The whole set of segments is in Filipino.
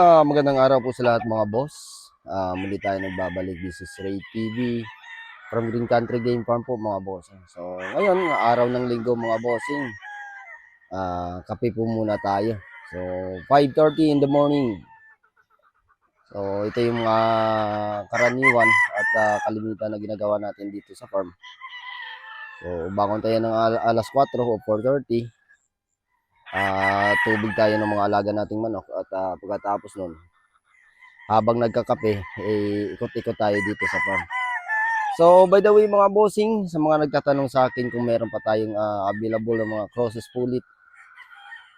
Magandang araw po sa lahat mga boss. Muli tayo nagbabalik. This is Ray TV from Green Country Game Farm po mga bossing. So ngayon, araw ng linggo mga bossing. Kape po muna tayo. So 5:30 in the morning. So ito yung mga karaniwan at kalimitan na ginagawa natin dito sa farm. So bangon tayo ng alas 4 o 4:30. Tubig tayo ng mga alaga nating manok at pagkatapos nun, habang nagkakape, ikot-ikot tayo dito sa farm. So, by the way mga bossing, sa mga nagtatanong sa akin kung meron pa tayong available na mga crosses pulit.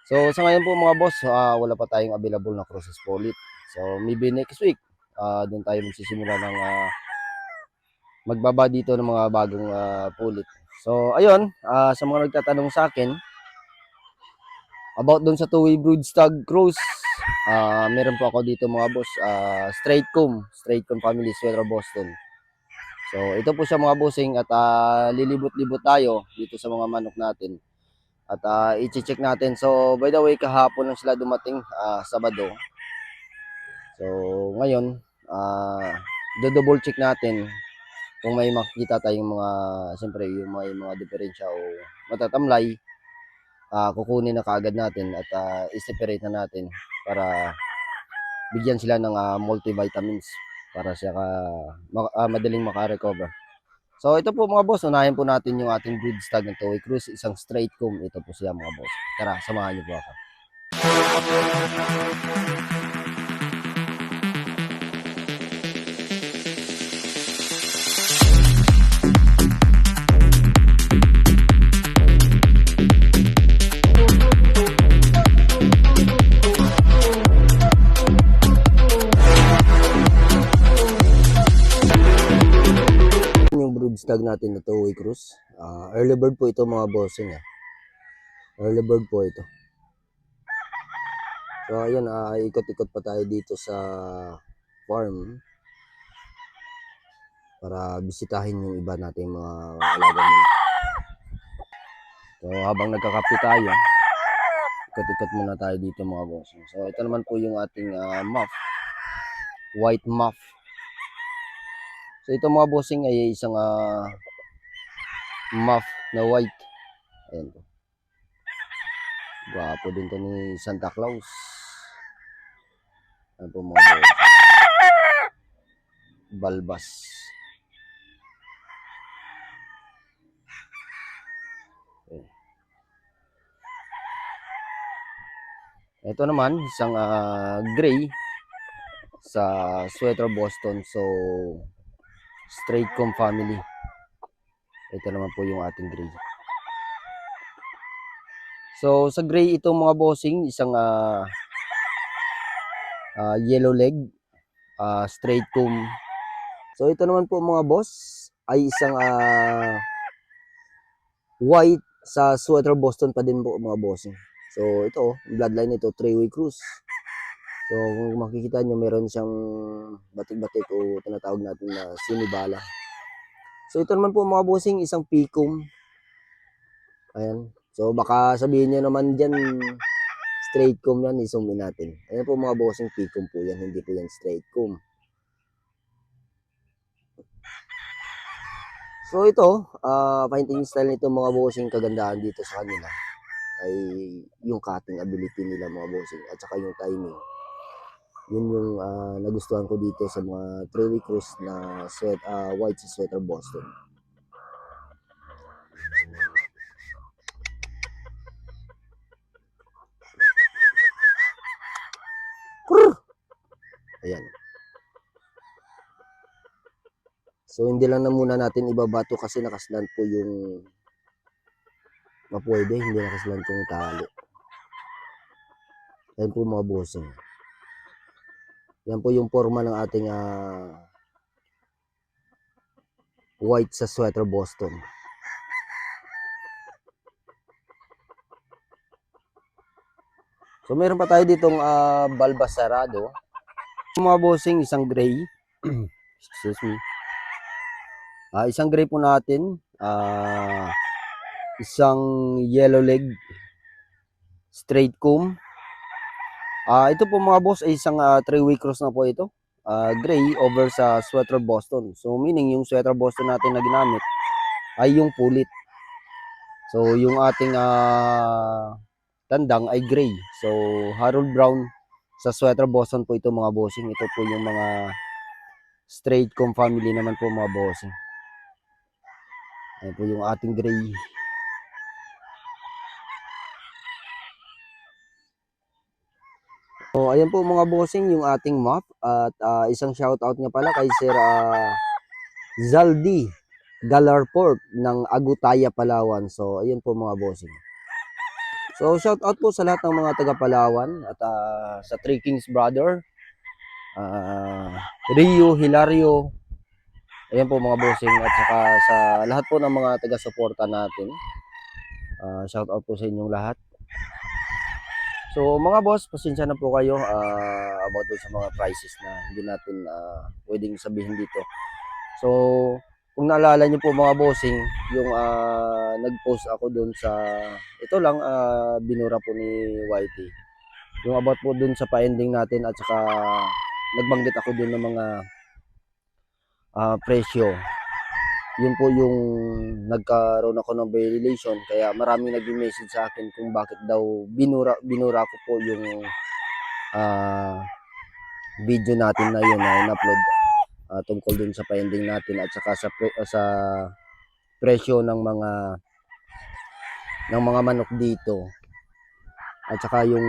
So, sa ngayon po mga boss, wala pa tayong available na crosses pulit. So, maybe next week, doon tayo magsisimula ng magbaba dito ng mga bagong pulit. So, ayun, sa mga nagtatanong sa akin about doon sa two-way broodstag cross, meron po ako dito mga boss, straight comb family sweater Boston. So ito po siya mga bossing at lilibot-libot tayo dito sa mga manok natin at i-check natin. So by the way, kahapon lang sila dumating, Sabado. So ngayon, do-double check natin kung may makikita tayong mga, siyempre yung may mga diferensya o matatamlay. Kukunin na kaagad natin at i-separate na natin para bigyan sila ng multivitamins para siya madaling makarecover. So ito po mga boss, unahin po natin yung ating broodstag ng Toy Cruise, isang straight comb. Ito po siya mga boss. Tara, samahan niyo po ako. Broodstag natin na Toy Cruise. Early bird po ito mga bossing. Early bird po ito. So ayun, ikot-ikot pa tayo dito sa farm para bisitahin yung iba nating mga alaga nila. So habang nagkakape tayo, ikot-ikot muna tayo dito mga bossing. So ito naman po yung ating muff, white muff. So ito mga bossing ay isang muff na white. Ayan po. Gwapo din to ni Santa Claus. Ayan po mga bossing. Balbas. Okay. Ito naman isang gray sa sweater Boston. So straight comb family. Ito naman po yung ating gray. So sa gray ito mga bossing, isang yellow leg, straight comb. So ito naman po mga boss ay isang white sa sweater Boston pa din po mga bossing. So ito, bloodline ito, three-way cruise. So kung makikita nyo, meron siyang batik-batik o tinatawag natin na sinibala. So ito naman po mga bossing, isang picom. Ayan. So baka sabihin nyo naman dyan, straight comb yan, i-zoom in natin. Ayan po mga bossing, picom po yan, hindi po yan straight comb. So ito, painting style nito mga bossing, kagandahan dito sa kanila ay yung cutting ability nila mga bossing at saka yung timing. Yun yung nagustuhan ko dito sa mga three-way cruise na white sa sweater Boston. Ayan. So hindi lang na muna natin ibabato kasi nakaslant po yung mapwede, hindi nakaslant yung tali. Ayan po mga bossing. Yan po yung forma ng ating white sa sweater Boston. So meron pa tayo ditong balbasarado. Mga bossing, isang gray. Excuse me. Isang gray po natin. Isang yellow leg, straight comb. Ito po mga boss ay isang 3-way cross na po ito. Gray over sa sweater Boston. So meaning yung sweater Boston natin na ginamit ay yung pulit. So yung ating tandang ay gray. So Harold Brown sa sweater Boston po ito mga bossing. Ito po yung mga straight comb family naman po mga bossing. Ayan po yung ating gray. So ayan po mga bossing yung ating map. At isang shoutout nga pala kay Sir Zaldi Galarport ng Agutaya, Palawan. So ayan po mga bossing. So shoutout po sa lahat ng mga taga Palawan at sa Three Kings Brother, Rio, Hilario, ayan po mga bossing, at saka sa lahat po ng mga taga-suporta natin. Shout out po sa inyong lahat. So mga boss, pasensya na po kayo about sa mga prices na hindi natin pwedeng sabihin dito. So kung naalala niyo po mga bossing, yung nag-post ako doon sa, ito lang, binura po ni YT. Yung about po doon sa pa-ending natin, at saka nagbanggit ako doon ng mga presyo. Yun po yung nagkaroon ako ng violation, kaya maraming nag-message sa akin kung bakit daw binura ko po yung video natin na yun na in-upload tungkol dun sa pa-ending natin, at saka sa presyo ng mga manok dito, at saka yung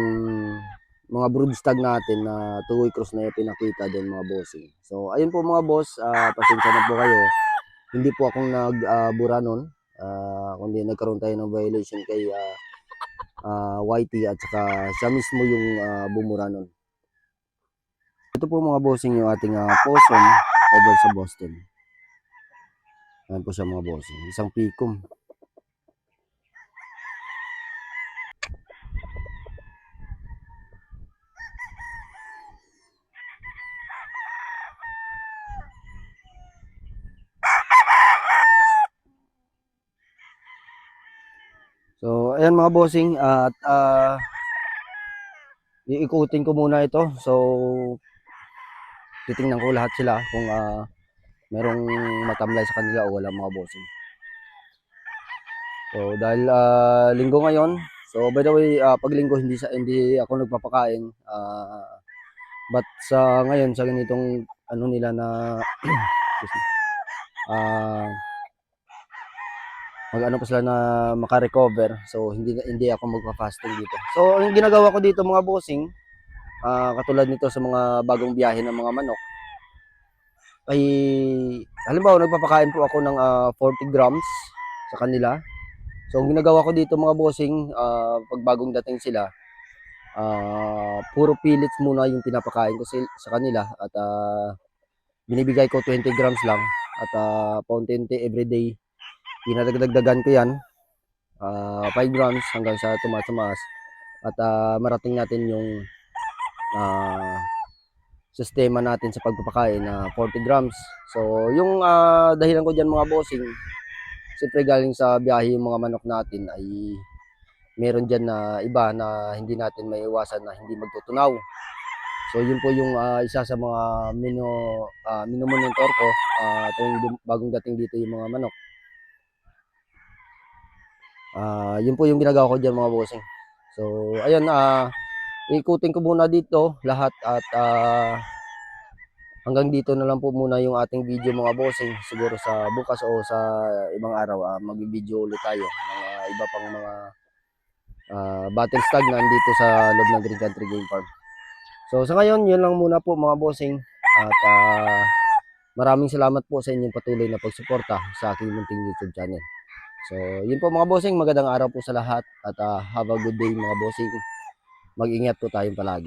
mga broodstag natin na 2-way cross na yung pinakita din mga bossing. So ayun po mga boss, pasensya na po kayo. Hindi po akong nagbura nun, kundi nagkaroon tayo ng violation kay YT, at saka siya mismo yung bumura nun. Ito po mga bossing yung ating possum over sa Boston. Ayan po siya mga bossing, isang pikom. So ayan mga bossing, at iikutin ko muna ito. So titingnan ko lahat sila kung merong matamlay sa kanila o wala mga bossing. So dahil linggo ngayon, so by the way, pag linggo hindi ako nagpapakain, but sa ngayon sa ganitong ano nila na mag-ano pa sila na maka-recover, so hindi ako magpa-fasting dito. So ang ginagawa ko dito mga bossing, katulad nito sa mga bagong biyahe ng mga manok, ay halimbawa nagpapakain po ako ng 40 grams sa kanila. So ang ginagawa ko dito mga bossing, pag bagong dating sila, puro pellets muna yung pinapakain ko sa kanila, at binibigay ko 20 grams lang, at paunti-unti everyday dinadagdagan ko yan, 5 grams hanggang sa tumaas, at marating natin yung sistema natin sa pagpapakain na 40 grams. So yung dahilan ko dyan mga bossing, siyempre galing sa biyahe yung mga manok natin, ay meron dyan na iba na hindi natin maiiwasan na hindi magtutunaw. So yun po yung isa sa mga minomonitor ko tuwing bagong dating dito yung mga manok. Yun po yung ginagawa ko dyan mga bossing. So ayun, ikutin ko muna dito lahat, at hanggang dito na lang po muna yung ating video mga bossing. Siguro sa bukas o sa ibang araw, mag-video ulit tayo ng iba pang mga battle stag na dito sa loob ng Green Country Game Farm. So sa ngayon, yun lang muna po mga bossing, at maraming salamat po sa inyong patuloy na pagsuporta sa aking munting YouTube channel. So yun po mga bossing, magandang araw po sa lahat, at have a good day mga bossing. Mag-ingat po tayong palagi.